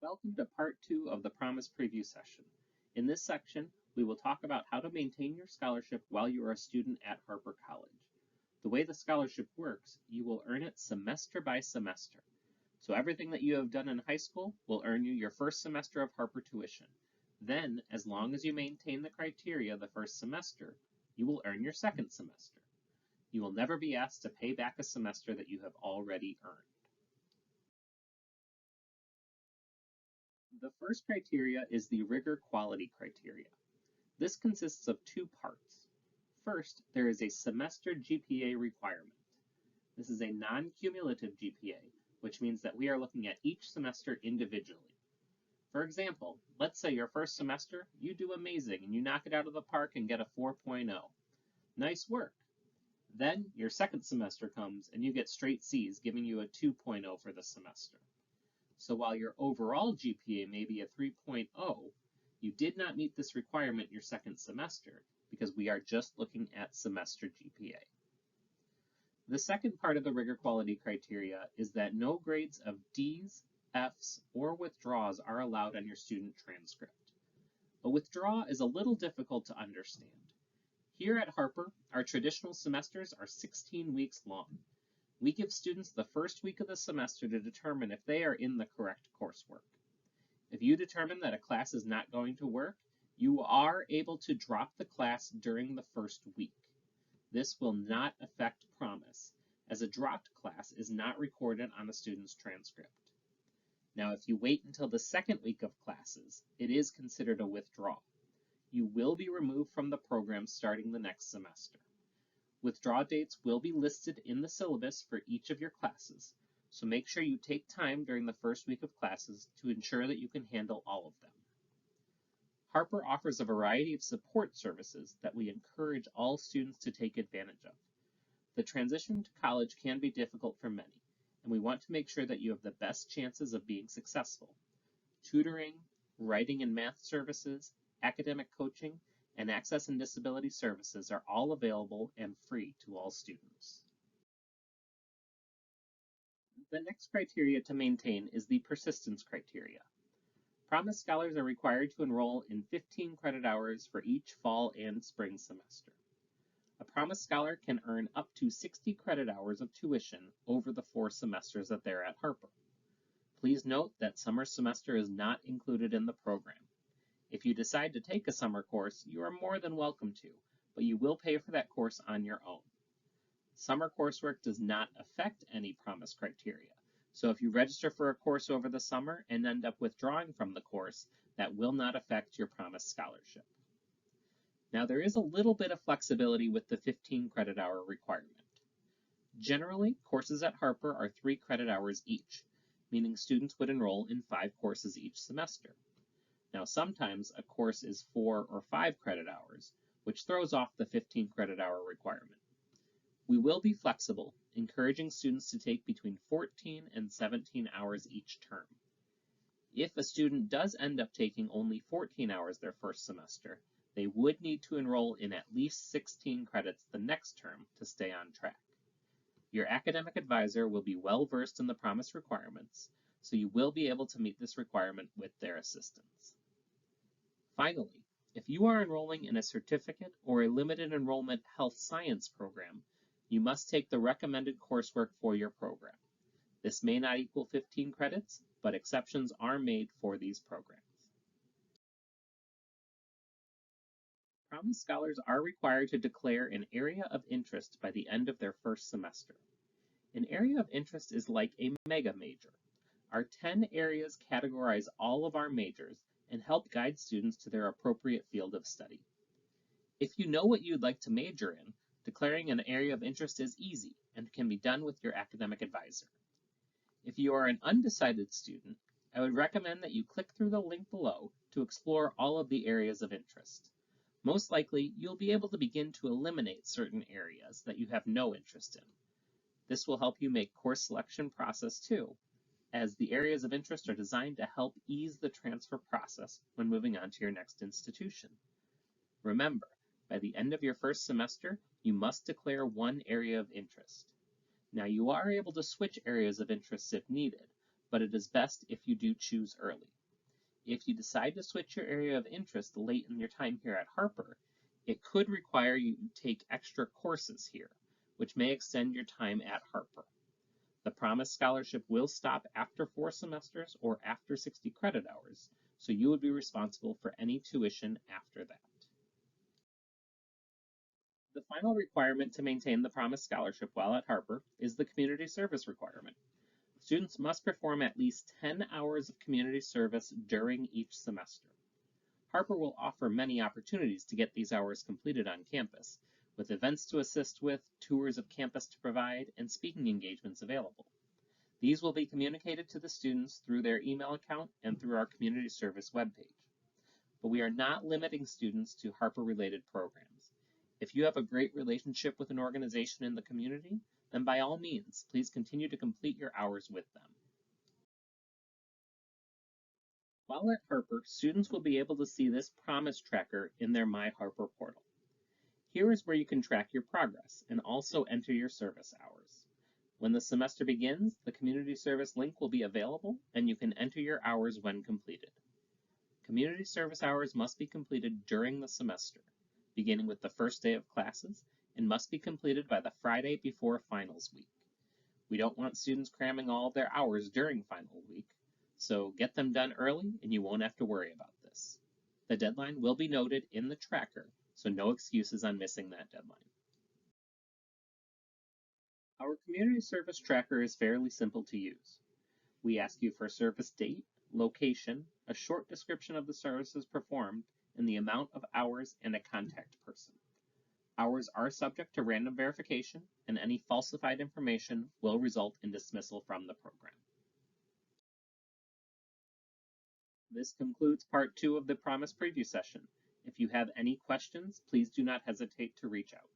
Welcome to part 2 of the Promise Preview session. In this section, we will talk about how to maintain your scholarship while you are a student at Harper College. The way the scholarship works, you will earn it semester by semester. So everything that you have done in high school will earn you your first semester of Harper tuition. Then, as long as you maintain the criteria the first semester, you will earn your second semester. You will never be asked to pay back a semester that you have already earned. The first criteria is the Rigor quality criteria. This consists of two parts. First, there is a semester GPA requirement. This is a non-cumulative GPA, which means that we are looking at each semester individually. For example, let's say your first semester, you do amazing and you knock it out of the park and get a 4.0. Nice work. Then your second semester comes and you get straight C's, giving you a 2.0 for the semester. So while your overall GPA may be a 3.0, you did not meet this requirement your second semester because we are just looking at semester GPA. The second part of the Rigor quality criteria is that no grades of D's, F's, or withdraws are allowed on your student transcript. A withdraw is a little difficult to understand. Here at Harper, our traditional semesters are 16 weeks long. We give students the first week of the semester to determine if they are in the correct coursework. If you determine that a class is not going to work, you are able to drop the class during the first week. This will not affect Promise, as a dropped class is not recorded on a student's transcript. Now, if you wait until the second week of classes, it is considered a withdrawal. You will be removed from the program starting the next semester. Withdraw dates will be listed in the syllabus for each of your classes, so make sure you take time during the first week of classes to ensure that you can handle all of them. Harper offers a variety of support services that we encourage all students to take advantage of. The transition to college can be difficult for many, and we want to make sure that you have the best chances of being successful. Tutoring, writing and math services, academic coaching, and access and disability services are all available and free to all students. The next criteria to maintain is the persistence criteria. Promise scholars are required to enroll in 15 credit hours for each fall and spring semester. A Promise scholar can earn up to 60 credit hours of tuition over the 4 semesters that they're at Harper. Please note that summer semester is not included in the program. If you decide to take a summer course, you are more than welcome to, but you will pay for that course on your own. Summer coursework does not affect any Promise criteria, so if you register for a course over the summer and end up withdrawing from the course, that will not affect your Promise scholarship. Now, there is a little bit of flexibility with the 15 credit hour requirement. Generally, courses at Harper are 3 credit hours each, meaning students would enroll in 5 courses each semester. Now, sometimes a course is 4 or 5 credit hours, which throws off the 15 credit hour requirement. We will be flexible, encouraging students to take between 14 and 17 hours each term. If a student does end up taking only 14 hours their first semester, they would need to enroll in at least 16 credits the next term to stay on track. Your academic advisor will be well versed in the Promise requirements, so you will be able to meet this requirement with their assistance. Finally, if you are enrolling in a certificate or a limited enrollment health science program, you must take the recommended coursework for your program. This may not equal 15 credits, but exceptions are made for these programs. Promise scholars are required to declare an area of interest by the end of their first semester. An area of interest is like a mega major. Our 10 areas categorize all of our majors and help guide students to their appropriate field of study. If you know what you'd like to major in, declaring an area of interest is easy and can be done with your academic advisor. If you are an undecided student, I would recommend that you click through the link below to explore all of the areas of interest. Most likely, you'll be able to begin to eliminate certain areas that you have no interest in. This will help you make course selection process too, as the areas of interest are designed to help ease the transfer process when moving on to your next institution. Remember, by the end of your first semester, you must declare one area of interest. Now, you are able to switch areas of interest if needed, but it is best if you do choose early. If you decide to switch your area of interest late in your time here at Harper, it could require you to take extra courses here, which may extend your time at Harper. The Promise Scholarship will stop after 4 semesters or after 60 credit hours, so you would be responsible for any tuition after that. The final requirement to maintain the Promise Scholarship while at Harper is the community service requirement. Students must perform at least 10 hours of community service during each semester. Harper will offer many opportunities to get these hours completed on campus, with events to assist with, tours of campus to provide, and speaking engagements available. These will be communicated to the students through their email account and through our community service webpage. But we are not limiting students to Harper-related programs. If you have a great relationship with an organization in the community, then by all means, please continue to complete your hours with them. While at Harper, students will be able to see this Promise Tracker in their My Harper portal. Here is where you can track your progress and also enter your service hours. When the semester begins, the community service link will be available and you can enter your hours when completed. Community service hours must be completed during the semester, beginning with the first day of classes, and must be completed by the Friday before finals week. We don't want students cramming all of their hours during final week, so get them done early and you won't have to worry about this. The deadline will be noted in the tracker, so no excuses on missing that deadline. Our community service tracker is fairly simple to use. We ask you for service date, location, a short description of the services performed, and the amount of hours and a contact person. Hours are subject to random verification, and any falsified information will result in dismissal from the program. This concludes part 2 of the Promise preview session. If you have any questions, please do not hesitate to reach out.